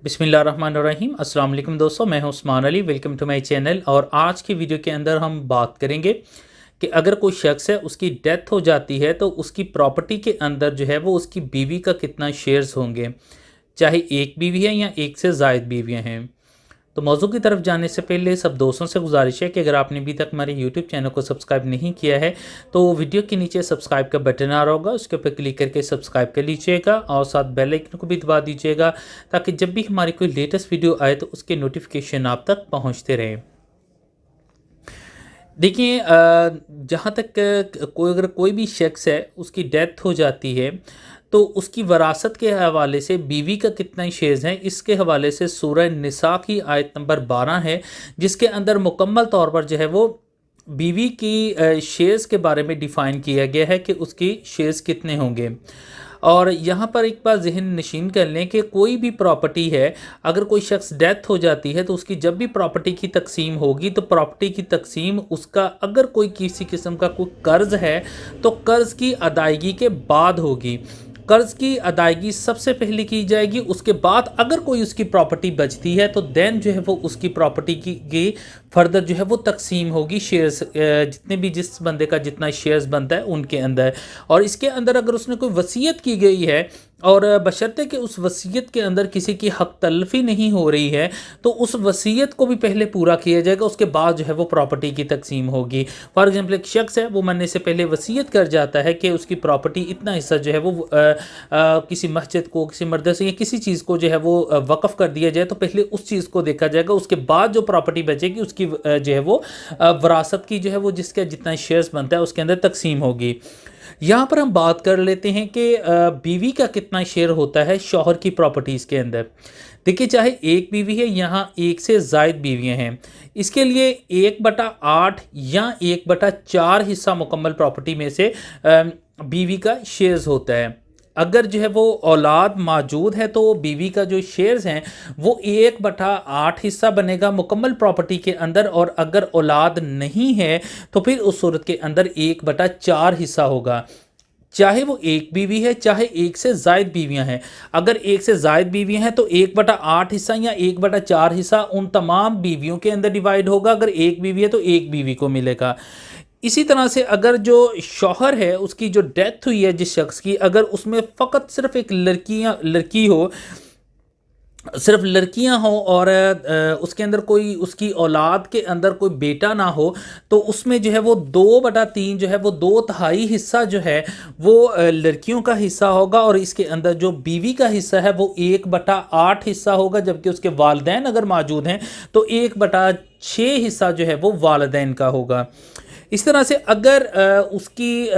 बिस्मिल्लाहिर्रहमानिर्रहीम। अस्सलाम वालेकुम दोस्तों, मैं हूं Usman Ali. Welcome to my channel. और आज की वीडियो के अंदर हम बात करेंगे कि अगर कोई शख्स है, उसकी डेथ हो जाती है तो उसकी प्रॉपर्टी के अंदर जो है वो उसकी बीवी का कितना शेयर्स होंगे, चाहे एक बीवी है या एक से ज़ायद बीवियाँ हैं। तो मौजू की तरफ जाने से पहले सब दोस्तों से गुजारिश है कि अगर आपने अभी तक हमारे यूट्यूब चैनल को सब्सक्राइब नहीं किया है तो वीडियो के नीचे सब्सक्राइब का बटन आ रहा होगा, उसके ऊपर क्लिक करके सब्सक्राइब कर लीजिएगा और साथ बेल आइकन को भी दबा दीजिएगा ताकि जब भी हमारी कोई लेटेस्ट वीडियो आए तो उसके नोटिफिकेशन आप तक पहुँचते रहें। देखिए, जहाँ तक अगर कोई भी शख्स है उसकी डेथ हो जाती है तो उसकी वरासत के हवाले से बीवी का कितना शेयर्स हैं, इसके हवाले से सूरह निसा की आयत नंबर 12 है, जिसके अंदर मुकम्मल तौर पर जो है वो बीवी की शेयर्स के बारे में डिफ़ाइन किया गया है कि उसकी शेयर्स कितने होंगे। और यहाँ पर एक बार जहन नशीन कर लें कि कोई भी प्रॉपर्टी है, अगर कोई शख्स डेथ हो जाती है तो उसकी जब भी प्रॉपर्टी की तकसीम होगी तो प्रॉपर्टी की तकसीम उसका, अगर कोई किसी किस्म का कोई कर्ज़ है तो कर्ज़ की अदायगी के बाद होगी। कर्ज़ की अदायगी सबसे पहले की जाएगी, उसके बाद अगर कोई उसकी प्रॉपर्टी बचती है तो देन जो है वो उसकी प्रॉपर्टी की फर्दर जो है वो तकसीम होगी शेयर्स, जितने भी जिस बंदे का जितना शेयर्स बनता है उनके अंदर। और इसके अंदर अगर उसने कोई वसीयत की गई है और बशर्ते कि उस वसीयत के अंदर किसी की हक तलफी नहीं हो रही है तो उस वसीयत को भी पहले पूरा किया जाएगा, उसके बाद जो है वो प्रॉपर्टी की तकसीम होगी। फॉर एग्जांपल, एक शख्स है वो मरने से पहले वसीयत कर जाता है कि उसकी प्रॉपर्टी इतना हिस्सा जो है वो किसी मस्जिद को, किसी मदरसे या किसी चीज़ को जो है वो वक़फ़ कर दिया जाए, तो पहले उस चीज़ को देखा जाएगा, उसके बाद जो प्रॉपर्टी बचेगी उसकी जो है वो वरासत की जो है वो जिसका जितना शेयर्स बनता है उसके अंदर तकसीम होगी। यहाँ पर हम बात कर लेते हैं कि बीवी का कितना शेयर होता है शौहर की प्रॉपर्टीज़ के अंदर। देखिए, चाहे एक बीवी है, यहाँ एक से ज़ायद बीवियाँ हैं, इसके लिए 1/8 या 1/4 हिस्सा मुकम्मल प्रॉपर्टी में से बीवी का शेयर्स होता है। अगर जो है वो औलाद मौजूद है तो बीवी का जो शेयर्स हैं वो 1/8 हिस्सा बनेगा मुकम्मल प्रॉपर्टी के अंदर, और अगर औलाद नहीं है तो फिर उस सूरत के अंदर 1/4 हिस्सा होगा, चाहे वो एक बीवी है चाहे एक से ज़ायद बीवियां हैं। अगर एक से ज़ायद बीवियां हैं तो 1/8 हिस्सा या 1/4 हिस्सा उन तमाम बीवियों के अंदर डिवाइड होगा, अगर एक बीवी है तो एक बीवी को मिलेगा। इसी तरह से अगर जो शौहर है उसकी जो डेथ हुई है जिस शख्स की, अगर उसमें फ़कत सिर्फ एक लड़की हो, सिर्फ लड़कियां हो और उसके अंदर कोई, उसकी औलाद के अंदर कोई बेटा ना हो, तो उसमें जो है वो 2/3 जो है वो 2/3 हिस्सा जो है वो लड़कियों का हिस्सा होगा, और इसके अंदर जो बीवी का हिस्सा है वो 1/8 हिस्सा होगा, जबकि उसके वालिदैन अगर मौजूद हैं तो 1/6 हिस्सा जो है वो वालिदैन का होगा। इस तरह से अगर उसकी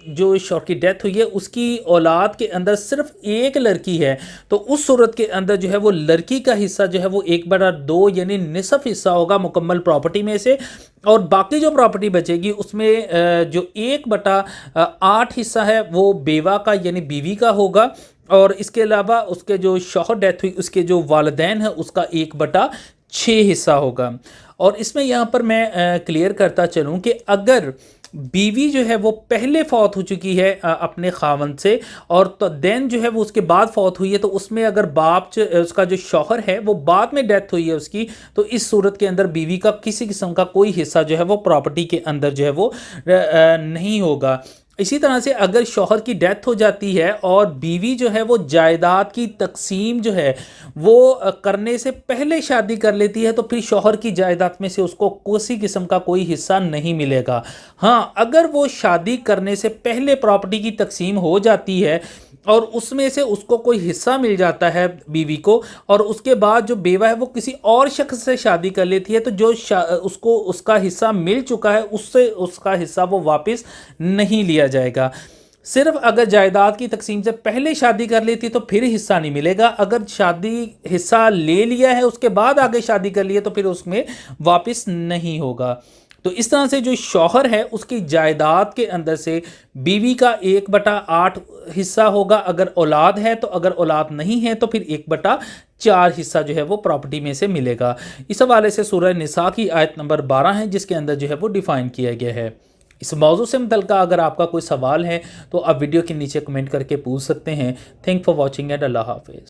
जो शौहर की डेथ हुई है उसकी औलाद के अंदर सिर्फ एक लड़की है तो उस सूरत के अंदर जो है वो लड़की का हिस्सा जो है वो 1/2 यानी निसफ हिस्सा होगा मुकम्मल प्रॉपर्टी में से, और बाकी जो प्रॉपर्टी बचेगी उसमें जो 1/8 हिस्सा है वो बेवा का यानी बीवी का होगा, और इसके अलावा उसके जो शौहर डेथ हुई उसके जो वालिदैन है उसका 1/6 हिस्सा होगा। और इसमें यहाँ पर मैं क्लियर करता चलूँ कि अगर बीवी जो है वो पहले फौत हो चुकी है अपने खावंद से, और तो देन जो है वो उसके बाद फौत हुई है, तो उसमें अगर बाप उसका जो शौहर है वो बाद में डेथ हुई है उसकी, तो इस सूरत के अंदर बीवी का किसी किस्म का कोई हिस्सा जो है वो प्रॉपर्टी के अंदर जो है वो नहीं होगा। इसी तरह से अगर शौहर की डेथ हो जाती है और बीवी जो है वो जायदाद की तकसीम जो है वो करने से पहले शादी कर लेती है तो फिर शौहर की जायदाद में से उसको किसी किस्म का कोई हिस्सा नहीं मिलेगा। हाँ, अगर वो शादी करने से पहले प्रॉपर्टी की तकसीम हो जाती है और उसमें से उसको कोई हिस्सा मिल जाता है बीवी को, और उसके बाद जो बेवा है वो किसी और शख्स से शादी कर लेती है, तो जो उसको उसका हिस्सा मिल चुका है उससे उसका हिस्सा वो वापस नहीं लिया जाएगा। सिर्फ अगर जायदाद की तकसीम से पहले शादी कर लेती तो फिर हिस्सा नहीं मिलेगा, अगर शादी हिस्सा ले लिया है उसके बाद आगे शादी कर ली है तो फिर उसमें वापस नहीं होगा। तो इस तरह से जो शौहर है उसकी जायदाद के अंदर से बीवी का 1/8 हिस्सा होगा अगर औलाद है, तो अगर औलाद नहीं है तो फिर 1/4 हिस्सा जो है वो प्रॉपर्टी में से मिलेगा। इस हवाले से सूरह निसा की आयत नंबर 12 है जिसके अंदर जो है वो डिफ़ाइन किया गया है। इस मौजू से मुतल्लिक़ अगर आपका कोई सवाल है तो आप वीडियो के नीचे कमेंट करके पूछ सकते हैं। थैंक फॉर वॉचिंग एंड अल्लाह हाफिज़।